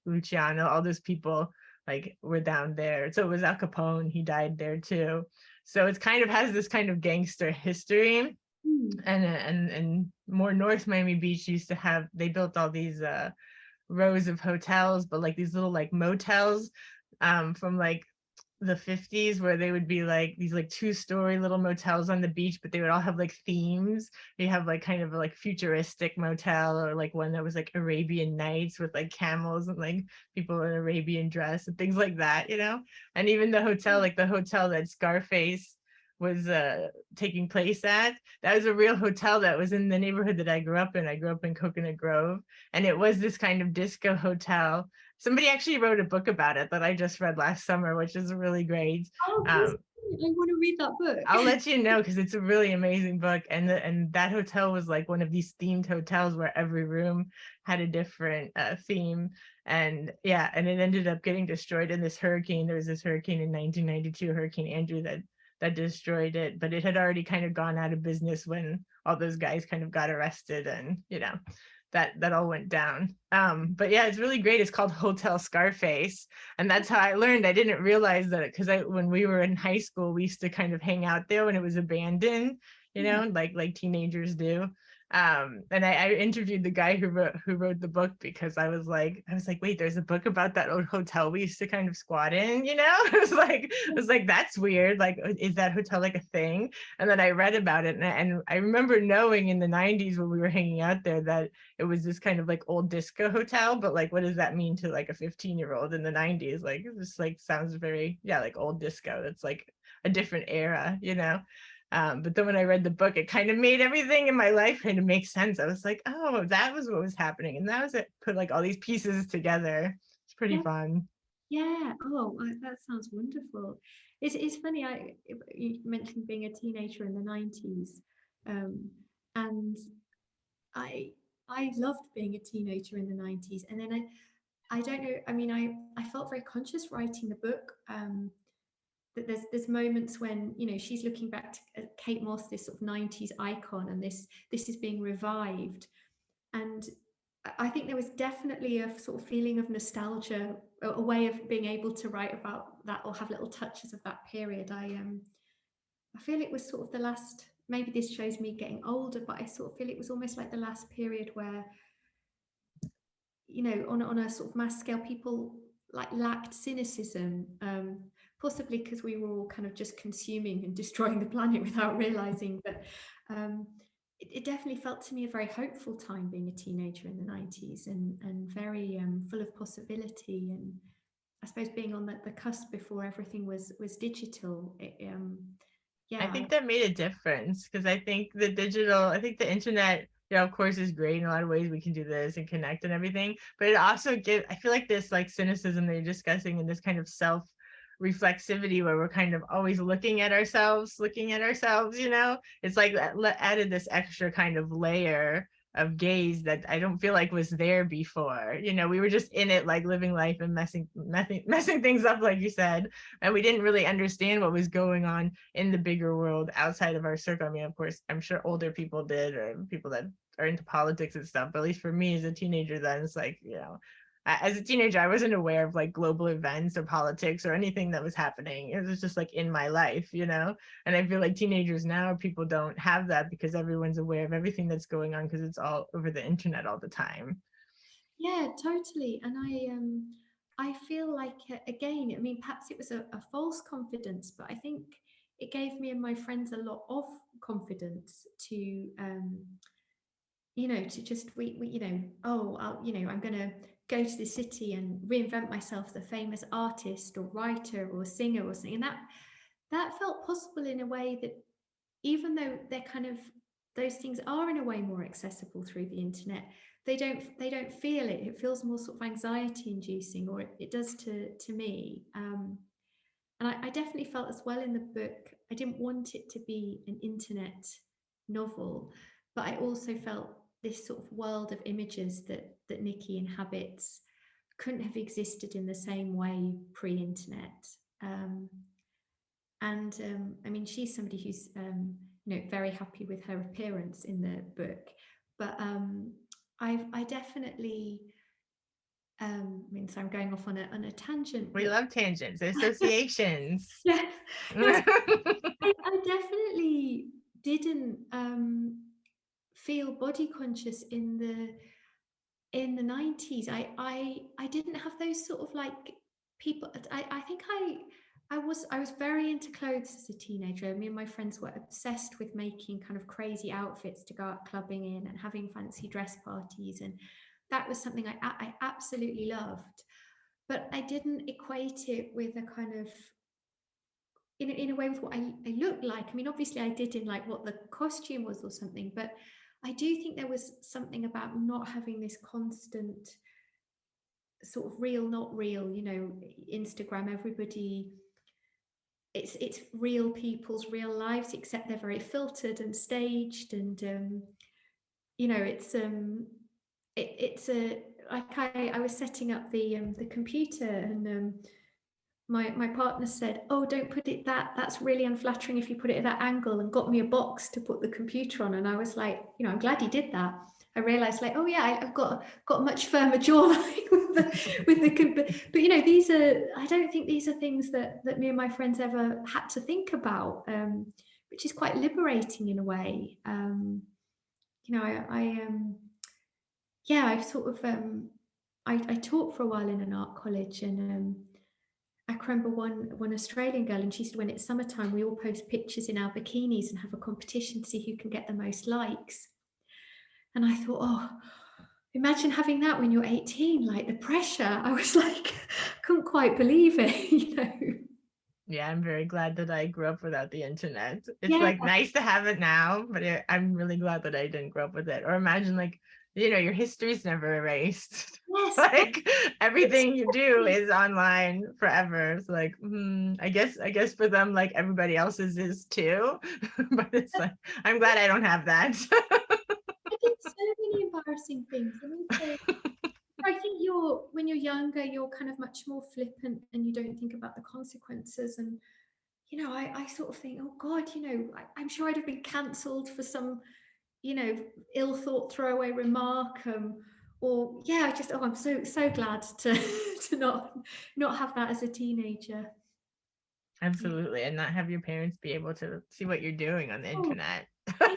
Luciano, all those people like were down there. So it was Al Capone, he died there too. So it's kind of has this kind of gangster history. Hmm. And more North Miami Beach used to have, they built all these rows of hotels, but like these little like motels from like the 50s, where they would be like these like 2-story little motels on the beach, but they would all have like themes. You have like kind of like futuristic motel, or like one that was like Arabian Nights with like camels and like people in Arabian dress and things like that, you know? And even the hotel, like the hotel that Scarface was taking place at, that was a real hotel that was in the neighborhood that I grew up in. I grew up in Coconut Grove, and it was this kind of disco hotel. Somebody actually wrote a book about it that I just read last summer, which is really great. Oh, please, Um, I want to read that book. I'll let you know, because it's a really amazing book. And that hotel was like one of these themed hotels where every room had a different theme. And yeah, and it ended up getting destroyed in this hurricane. There was this hurricane in 1992, Hurricane Andrew, that destroyed it. But it had already kind of gone out of business when all those guys kind of got arrested, and that all went down. But yeah, it's really great. It's called Hotel Scarface, and that's how I learned. I didn't realize that, because when we were in high school, we used to kind of hang out there when it was abandoned, like teenagers do. And I interviewed the guy who wrote the book, because I was like, wait, there's a book about that old hotel we used to kind of squat in, I was like, that's weird. Like, is that hotel like a thing? And then I read about it, and I remember knowing in the 90s when we were hanging out there that it was this kind of like old disco hotel. But like, what does that mean to like a 15-year-old in the 90s? Like, it just like sounds very, yeah, like old disco. It's like a different era. But then when I read the book, it kind of made everything in my life kind of make sense. I was like, oh, that was what was happening. And that was it. Put like all these pieces together. It's pretty Yeah, fun. yeah. Oh, that sounds wonderful. It's funny. You mentioned being a teenager in the 90s, and I I loved being a teenager in the 90s. And then I don't know. I mean, I felt very conscious writing the book. That there's moments when she's looking back to Kate Moss, this sort of 90s icon, and this is being revived. And I think there was definitely a sort of feeling of nostalgia, a way of being able to write about that or have little touches of that period. I feel it was sort of the last, maybe this shows me getting older, but I sort of feel it was almost like the last period where, on a sort of mass scale, people like lacked cynicism, possibly because we were all kind of just consuming and destroying the planet without realizing. But it definitely felt to me a very hopeful time being a teenager in the 90s, and very full of possibility. And I suppose being on the cusp before everything was digital. I Yeah, think that made a difference, because I think the internet, of course, is great in a lot of ways. We can do this and connect and everything, but it also I feel like this like cynicism that you're discussing, and this kind of self reflexivity where we're kind of always looking at ourselves, it's like that added this extra kind of layer of gaze that I don't feel like was there before. We were just in it, like living life and messing things up, like you said, and we didn't really understand what was going on in the bigger world outside of our circle. I mean, of course, I'm sure older people did, or people that are into politics and stuff, but at least for me as a teenager, then it's like, as a teenager, I wasn't aware of like global events or politics or anything that was happening. It was just like in my life. And I feel like teenagers now, people don't have that, because everyone's aware of everything that's going on, because it's all over the internet all the time. yeah, totally. And I feel like, again, I mean, perhaps it was a false confidence, but I think it gave me and my friends a lot of confidence to to just we oh, I'm going to go to the city and reinvent myself as a famous artist or writer or singer or something. And that felt possible in a way that, even though they're kind of, those things are in a way more accessible through the internet, they don't feel it. It feels more sort of anxiety inducing, or it does to me. And I definitely felt as well in the book, I didn't want it to be an internet novel, but I also felt this sort of world of images that Nikki inhabits couldn't have existed in the same way pre-internet. Um, and I mean, she's somebody who's very happy with her appearance in the book, but I definitely I mean, so I'm going off on a tangent, We but love tangents, associations. yeah, no, I definitely didn't feel body conscious in the 90s. I didn't have those sort of like people. I think I was very into clothes as a teenager. Me and my friends were obsessed with making kind of crazy outfits to go out clubbing in and having fancy dress parties, and that was something I absolutely loved. But I didn't equate it with a kind of in a way with what I looked like. I mean, obviously I did in like what the costume was or something, but I do think there was something about not having this constant sort of real, not real, you know, Instagram, everybody, it's real people's real lives, except they're very filtered and staged, and you know, it's a like I was setting up the computer, and my partner said, "Oh, don't put it that's really unflattering if you put it at that angle," and got me a box to put the computer on. And I was like, you know, I'm glad he did that. I realized like, oh yeah, I've got a much firmer jawline with the but you know, these are, I don't think these are things that me and my friends ever had to think about, which is quite liberating in a way. You know, yeah, I've sort of I taught for a while in an art college, and I can remember one Australian girl, and she said when it's summertime, we all post pictures in our bikinis and have a competition to see who can get the most likes. And I thought, oh, imagine having that when you're 18, like the pressure. I was like, couldn't quite believe it, you know. Yeah, I'm very glad that I grew up without the internet. It's Yeah, like nice to have it now, but I'm really glad that I didn't grow up with it. Or imagine like, you know, your history's never erased. yes, Like everything you do exactly. is online forever. So like, I guess for them, like everybody else's is too. But it's like, I'm glad I don't have that. I did so many embarrassing things. And also, I think when you're younger, you're kind of much more flippant and you don't think about the consequences. And you know, I sort of think, oh God, you know, I'm sure I'd have been cancelled for some, you know, ill thought throwaway remark. Or yeah, I just, oh, I'm so glad to to not have that as a teenager. Yeah. Absolutely. And not have your parents be able to see what you're doing on the Oh, internet. I know.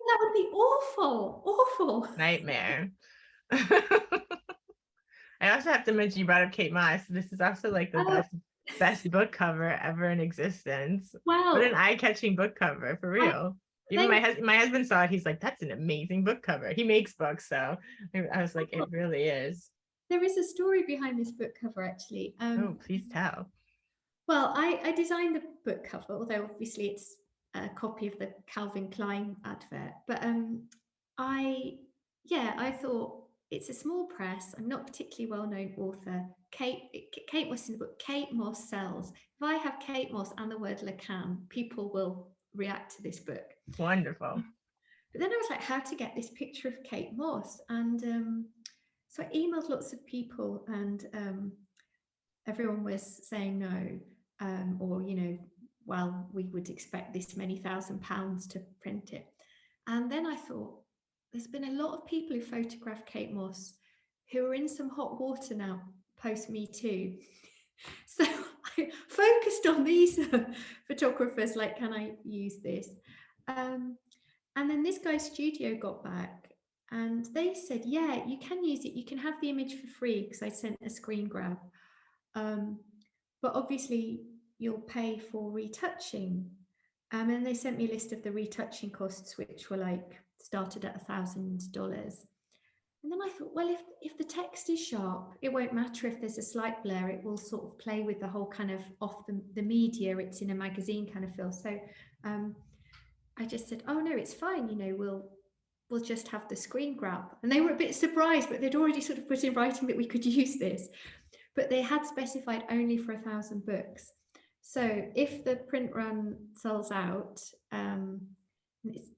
That would be awful, awful. Nightmare. I also have to mention you brought up Kate Moss. This is also like the Oh, best book cover ever in existence. What an well, eye-catching book cover, for I real. Even thank. my husband saw it. He's like, "That's an amazing book cover." He makes books, so I was like, "It really is." There is a story behind this book cover, actually. Oh, please tell. Well, I designed the book cover, although obviously it's a copy of the Calvin Klein advert. But I, yeah, I thought it's a small press. I'm not a particularly well-known author. Kate Moss in the book. Kate Moss sells. If I have Kate Moss and the word Lacan, people will react to this book. Wonderful. But then I was like, how to get this picture of Kate Moss? And so I emailed lots of people, and everyone was saying no, or you know, well, we would expect this many £1,000s to print it. And then I thought, there's been a lot of people who photographed Kate Moss who are in some hot water now post Me Too. So I focused on these photographers, like, can I use this? And then this guy's studio got back and they said, yeah, you can use it. You can have the image for free, because I sent a screen grab. But obviously you'll pay for retouching. And they sent me a list of the retouching costs, which were like started at $1,000. And then I thought, well, if the text is sharp, it won't matter if there's a slight blur. It will sort of play with the whole kind of off the media. It's in a magazine kind of feel. So I just said, oh no, it's fine. You know, we'll just have the screen grab. And they were a bit surprised, but they'd already sort of put in writing that we could use this. But they had specified only for 1,000 books. So if the print run sells out,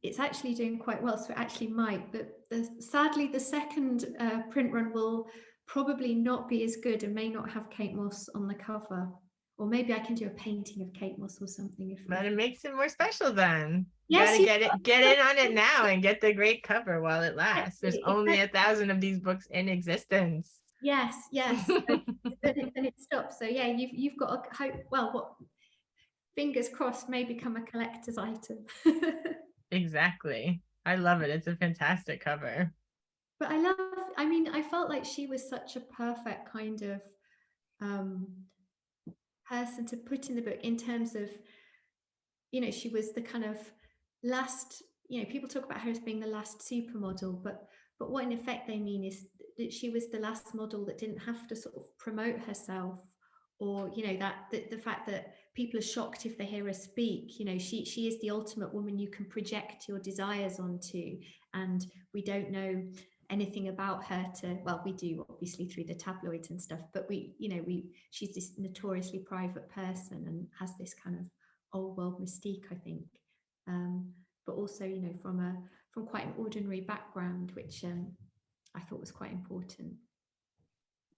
it's actually doing quite well. So it actually might, but sadly, the second print run will probably not be as good and may not have Kate Moss on the cover. Or maybe I can do a painting of Kate Moss or something. But it makes it more special then. You got Yes, to you get in on it now and get the great cover while it lasts. There's exactly, only exactly. 1,000 of these books in existence. Yes, yes. Then it stops. So yeah, you've got a hope. Well, what, fingers crossed, may become a collector's item. Exactly. I love it. It's a fantastic cover. But I mean, I felt like she was such a perfect kind of um person to put in the book in terms of, she was the kind of last, people talk about her as being the last supermodel, but what in effect they mean is that she was the last model that didn't have to sort of promote herself, or that the fact that people are shocked if they hear her speak. She is the ultimate woman you can project your desires onto, and we don't know anything about her well, we do obviously through the tabloids and stuff, but she's this notoriously private person and has this kind of old world mystique, I think, but also from quite an ordinary background, which I thought was quite important.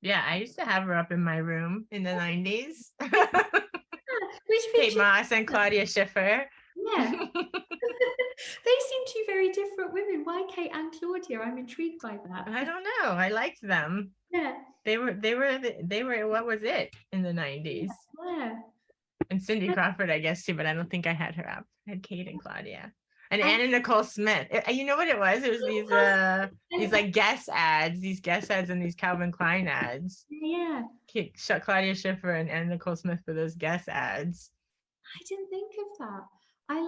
Yeah, I used to have her up in my room in the 90s. Which Kate picture? Moss and Claudia Schiffer. Yeah. They seem two very different women. Why Kate and Claudia? I'm intrigued by that. I don't know. I liked them. Yeah. They were what was it in the 90s? Yeah. And Cindy Crawford, I guess, too, but I don't think I had her up. I had Kate and Claudia. And Anna Nicole Smith. You know what it was? It was these like guest ads, and these Calvin Klein ads. Yeah. Claudia Schiffer and Anna Nicole Smith for those guest ads. I didn't think of that. I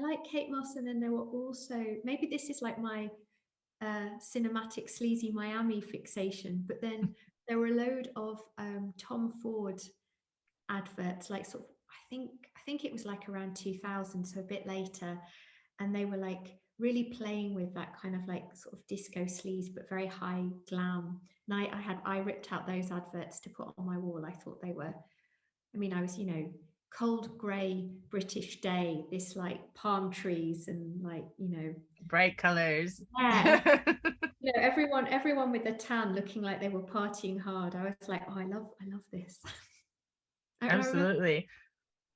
liked Kate Moss, and then there were also, maybe this is like my cinematic sleazy Miami fixation, but then there were a load of Tom Ford adverts, like sort of, I think it was like around 2000, so a bit later, and they were like really playing with that kind of like sort of disco sleaze but very high glam. And I ripped out those adverts to put on my wall. I thought they were, I was, cold grey British day, this like palm trees and like, bright colors. Yeah. Everyone with a tan looking like they were partying hard. I was like, oh, I love this. Absolutely.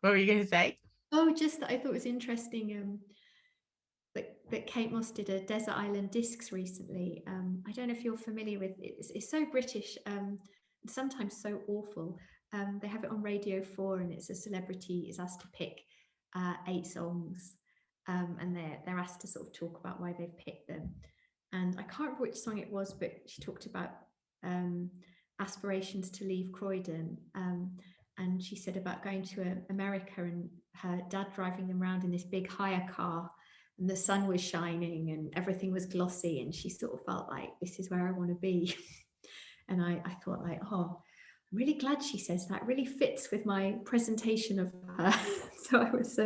What were you going to say? Oh, just that I thought it was interesting that Kate Moss did a Desert Island Discs recently. I don't know if you're familiar with it. It's so British, sometimes so awful. They have it on Radio 4, and it's a celebrity is asked to pick 8 songs, and they're asked to sort of talk about why they've picked them. And I can't remember which song it was, but she talked about aspirations to leave Croydon. And she said about going to America and her dad driving them around in this big hire car, and the sun was shining and everything was glossy, and she sort of felt like, this is where I want to be. And I thought like, oh, I'm really glad she says that. It really fits with my presentation of her. So I was,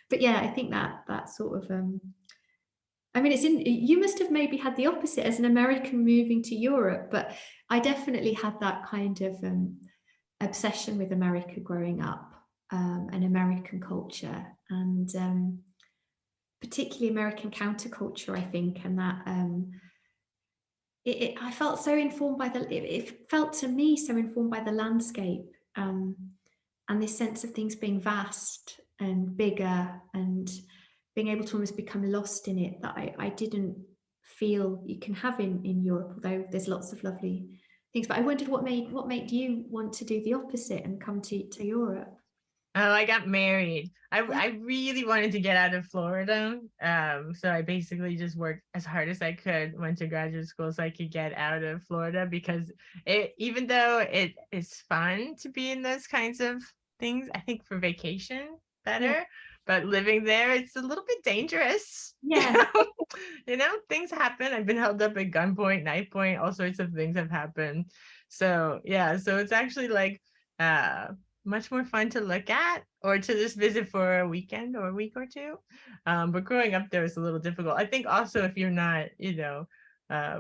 but yeah, I think that sort of, you must have maybe had the opposite as an American moving to Europe, but I definitely had that kind of obsession with America growing up, and American culture, and particularly American counterculture, I think, and that I felt so informed by it felt to me so informed by the landscape, and this sense of things being vast and bigger and being able to almost become lost in it, that I didn't feel you can have in Europe, although there's lots of lovely things. But I wondered what made you want to do the opposite and come to Europe? Oh, I got married. I really wanted to get out of Florida. So I basically just worked as hard as I could, went to graduate school so I could get out of Florida, because even though it is fun to be in those kinds of things, I think for vacation better. Yeah. But living there, it's a little bit dangerous. Yeah. Things happen. I've been held up at gunpoint, knife point, all sorts of things have happened. So yeah, so it's actually like much more fun to look at or to just visit for a weekend or a week or two. But growing up there is a little difficult. I think also if you're not,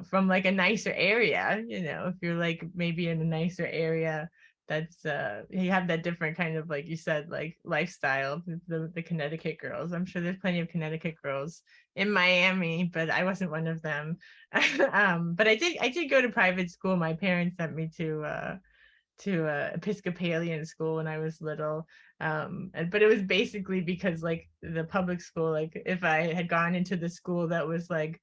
from like a nicer area, if you're like maybe in a nicer area, that's you have that different kind of, like you said, like lifestyle. The Connecticut girls. I'm sure there's plenty of Connecticut girls in Miami, but I wasn't one of them. But I did go to private school. My parents sent me to Episcopalian school when I was little, but it was basically because like the public school, like if I had gone into the school that was like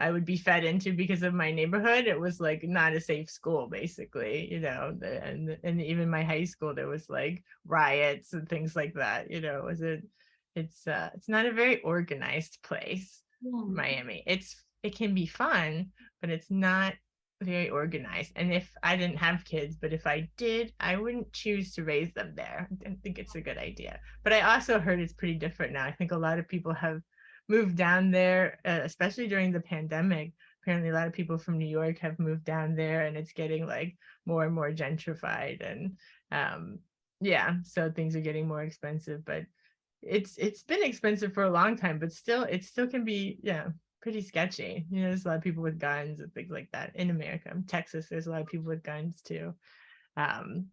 I would be fed into because of my neighborhood, it was like not a safe school basically, and even my high school there was like riots and things like that. It's not a very organized place. Miami, it can be fun, but it's not very organized. And if I didn't have kids, but if I did, I wouldn't choose to raise them there. I think it's a good idea. But I also heard it's pretty different now. I think a lot of people have moved down there, especially during the pandemic. Apparently, a lot of people from New York have moved down there, and it's getting like more and more gentrified. And yeah, so things are getting more expensive. But it's been expensive for a long time, but still, it still can be, yeah, pretty sketchy. You know, there's a lot of people with guns and things like that in America. In Texas, there's a lot of people with guns too. Um,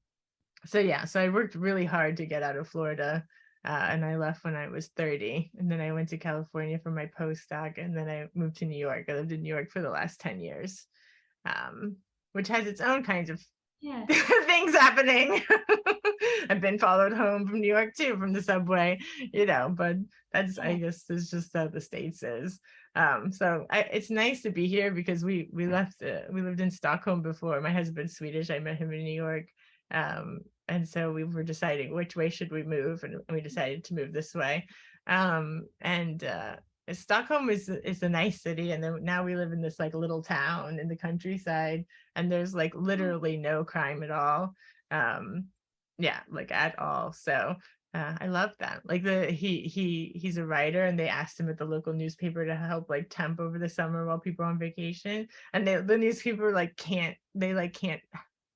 so yeah, so I worked really hard to get out of Florida, and I left when I was 30, and then I went to California for my postdoc, and then I moved to New York. I lived in New York for the last 10 years, um, which has its own kinds of Yeah. things happening. I've been followed home from New York too, from the subway, you know, but that's, I guess, it's just how the States is. So it's nice to be here because we left, we lived in Stockholm before. My husband's Swedish. I met him in New York. And so we were deciding which way should we move, and we decided to move this way. And Stockholm is a nice city, and then now we live in this like little town in the countryside, and there's like literally no crime at all. Yeah, like at all. So I love that. Like he's a writer, and they asked him at the local newspaper to help like temp over the summer while people are on vacation, and the newspaper like can't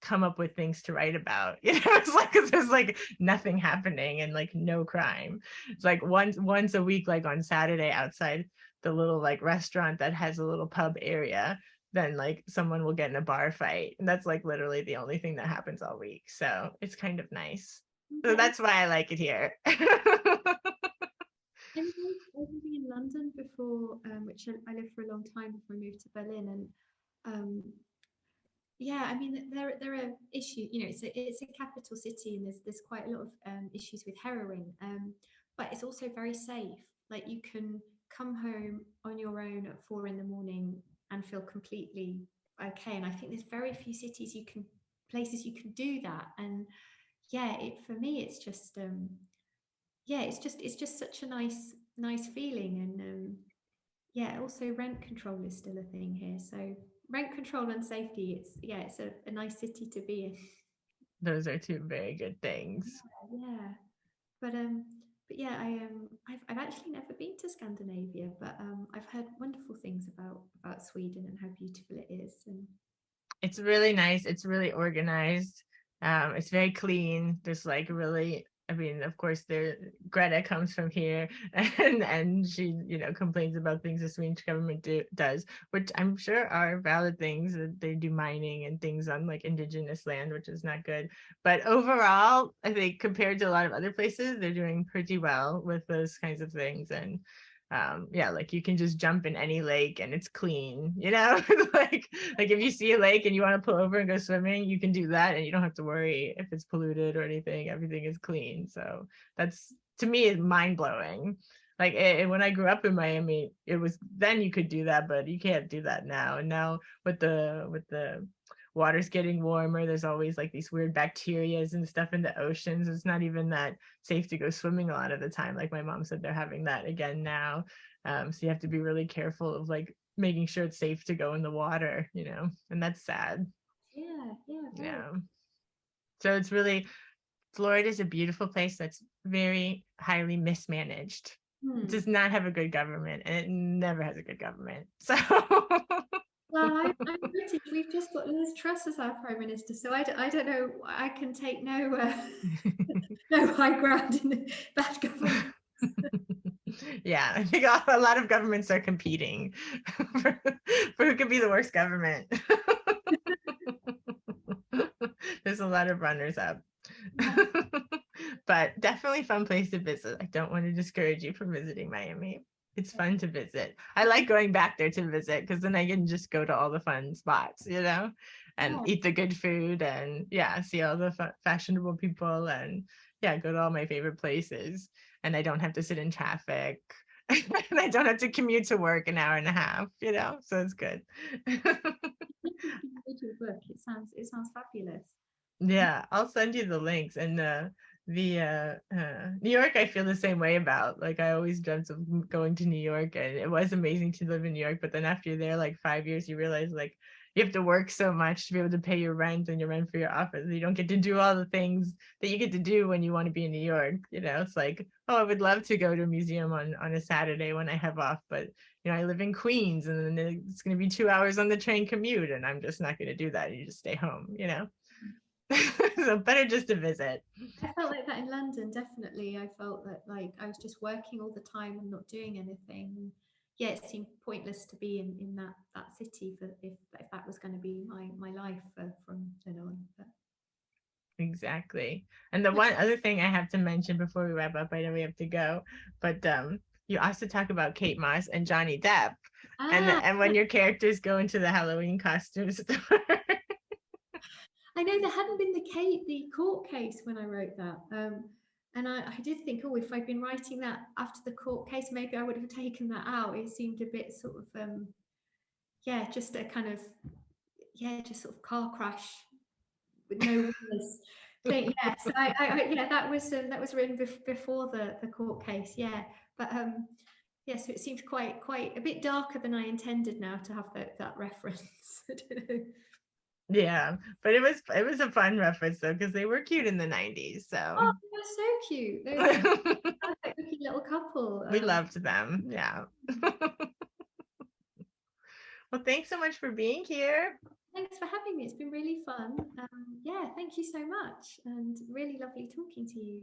come up with things to write about. You know, it's like there's like nothing happening and like no crime. It's like once a week, like on Saturday outside the little like restaurant that has a little pub area, then like someone will get in a bar fight, and that's like literally the only thing that happens all week. So it's kind of nice. So Okay. that's why I like it here. I was living in London before, which I lived for a long time before I moved to Berlin, and yeah, I mean there are issues. You know, it's a capital city, and there's quite a lot of issues with heroin, but it's also very safe. Like you can come home on your own at 4 in the morning and feel completely okay. And I think there's very few places you can do that. And yeah, for me it's just yeah, it's just such a nice feeling. And yeah, also rent control is still a thing here. So rent control and safety, it's a nice city to be in. Those are two very good things. Yeah. But yeah, I've actually never been to Scandinavia, but I've heard wonderful things about Sweden and how beautiful it is. And It's really nice. It's really organized. It's very clean. There's like really, I mean, of course, there Greta comes from here, and she, you know, complains about things the Swedish government does, which I'm sure are valid things. That they do mining and things on like indigenous land, which is not good. But overall, I think compared to a lot of other places, they're doing pretty well with those kinds of things. And yeah, like you can just jump in any lake and it's clean, you know. Like if you see a lake and you want to pull over and go swimming, you can do that, and you don't have to worry if it's polluted or anything. Everything is clean. So that's, to me, is mind-blowing. Like when I grew up in Miami, it was, then you could do that, but you can't do that now. And now with the water's getting warmer, there's always like these weird bacterias and stuff in the oceans. It's not even that safe to go swimming a lot of the time. Like my mom said, they're having that again now. So you have to be really careful of like making sure it's safe to go in the water, you know, and that's sad. yeah, very. Yeah. So it's really, Florida is a beautiful place that's very highly mismanaged. It Hmm. does not have a good government, and it never has a good government. So Well, I'm British. We've just got Liz Truss as our Prime Minister, so I don't know. I can take no no high ground in bad government. yeah, I think a lot of governments are competing for, who can be the worst government. There's a lot of runners up. But definitely fun place to visit. I don't want to discourage you from visiting Miami. It's fun to visit. I like going back there to visit because then I can just go to all the fun spots, you know, and Yeah, eat the good food, and yeah, see all the fashionable people, and yeah, go to all my favorite places. And I don't have to sit in traffic. And I don't have to commute to work an hour and a half, you know, so it's good. individual book. It sounds fabulous. Yeah, I'll send you the links. And New York, I feel the same way about. Like I always dreamt of going to New York, and it was amazing to live in New York. But then after you're there like 5 years, you realize like you have to work so much to be able to pay your rent and your rent for your office. You don't get to do all the things that you get to do when you want to be in New York. It's like, oh, I would love to go to a museum on a Saturday when I have off, but I live in Queens, and then it's going to be 2 hours on the train commute, and I'm just not going to do that. You just stay home. So better just to visit. I felt like that in London, definitely. I felt that like I was just working all the time and not doing anything. Yeah, it seemed pointless to be in that city for if that was going to be my life from then on. But Exactly. And the one other thing I have to mention before we wrap up, I know we have to go, but you also talk about Kate Moss and Johnny Depp, and when your characters go into the Halloween costume store. I know there hadn't been the court case when I wrote that. And I did think, oh, if I'd been writing that after the court case, maybe I would have taken that out. It seemed a bit sort of, just a kind of, just sort of car crash with no witness thing. Yeah, so that was written before the court case. Yeah, but so it seems quite a bit darker than I intended now to have that reference. I don't know. Yeah, but it was a fun reference though, because they were cute in the 90s. So oh, they're so cute. They're a perfect looking little couple. We loved them. Yeah. Well, thanks so much for being here. Thanks for having me. It's been really fun. Thank you so much, and really lovely talking to you.